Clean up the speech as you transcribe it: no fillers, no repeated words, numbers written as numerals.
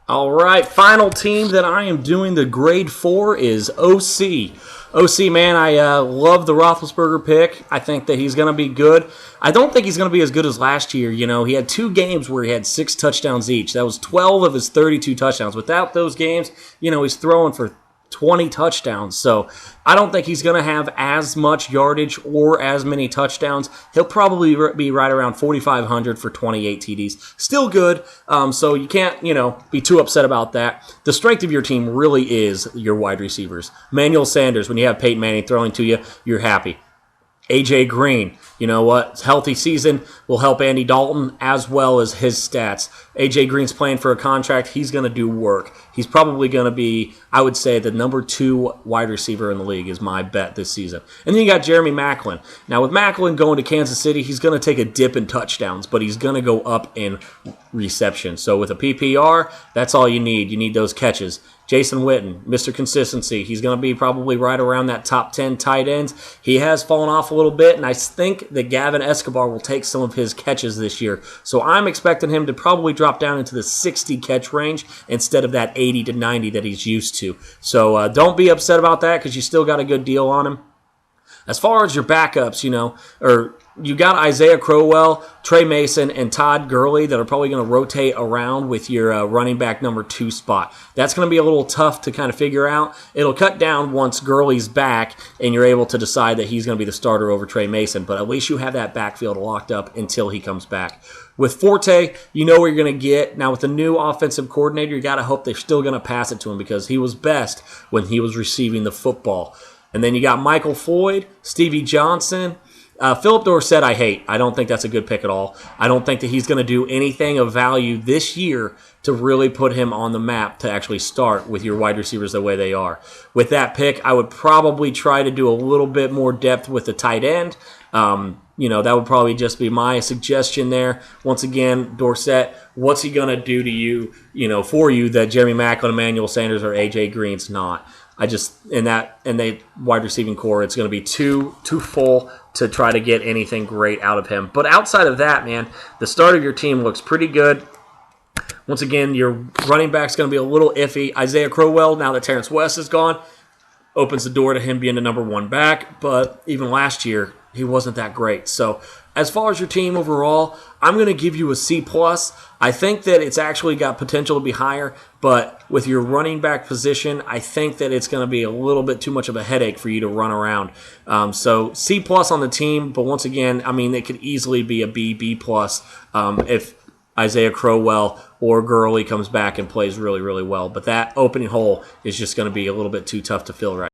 All right, final team that I am doing the grade for is OC. OC, man, I love the Roethlisberger pick. I think that he's going to be good. I don't think he's going to be as good as last year. You know, he had 2 games where he had 6 touchdowns each. That was 12 of his 32 touchdowns. Without those games, you know, he's throwing for 20 touchdowns. So I don't think he's going to have as much yardage or as many touchdowns. He'll probably be right around 4,500 for 28 TDs. Still good. So you can't, be too upset about that. The strength of your team really is your wide receivers. Emmanuel Sanders, when you have Peyton Manning throwing to you, you're happy. A.J. Green, you know what? Healthy season will help Andy Dalton as well as his stats. A.J. Green's playing for a contract. He's going to do work. He's probably going to be, I would say, the number 2 wide receiver in the league is my bet this season. And then you got Jeremy Maclin. Now, with Maclin going to Kansas City, he's going to take a dip in touchdowns, but he's going to go up in reception. So with a PPR, that's all you need. You need those catches. Jason Witten, Mr. Consistency. He's going to be probably right around that top 10 tight ends. He has fallen off a little bit, and I think that Gavin Escobar will take some of his catches this year. So I'm expecting him to probably drop down into the 60 catch range instead of that 80 to 90 that he's used to. So don't be upset about that because you still got a good deal on him. As far as your backups, you got Isaiah Crowell, Trey Mason, and Todd Gurley that are probably going to rotate around with your running back number 2 spot. That's going to be a little tough to kind of figure out. It'll cut down once Gurley's back and you're able to decide that he's going to be the starter over Trey Mason, but at least you have that backfield locked up until he comes back. With Forte, you know what you're going to get. Now, with the new offensive coordinator, you got to hope they're still going to pass it to him because he was best when he was receiving the football. And then you got Michael Floyd, Stevie Johnson. Philip Dorsett, I hate. I don't think that's a good pick at all. I don't think that he's going to do anything of value this year to really put him on the map to actually start with your wide receivers the way they are. With that pick, I would probably try to do a little bit more depth with the tight end. That would probably just be my suggestion there. Once again, Dorsett, what's he going to do to you, for you that Jeremy Maclin, Emmanuel Sanders, or A.J. Green's not? In the wide receiving core, it's going to be too full to try to get anything great out of him. But outside of that, man, the start of your team looks pretty good. Once again, your running back's going to be a little iffy. Isaiah Crowell, now that Terrence West is gone, opens the door to him being the number 1 back. But even last year, he wasn't that great. So as far as your team overall, I'm going to give you a C+. I think that it's actually got potential to be higher, but with your running back position, I think that it's going to be a little bit too much of a headache for you to run around. So C+ on the team, but once again, it could easily be a B+, if Isaiah Crowell or Gurley comes back and plays really, really well. But that opening hole is just going to be a little bit too tough to fill right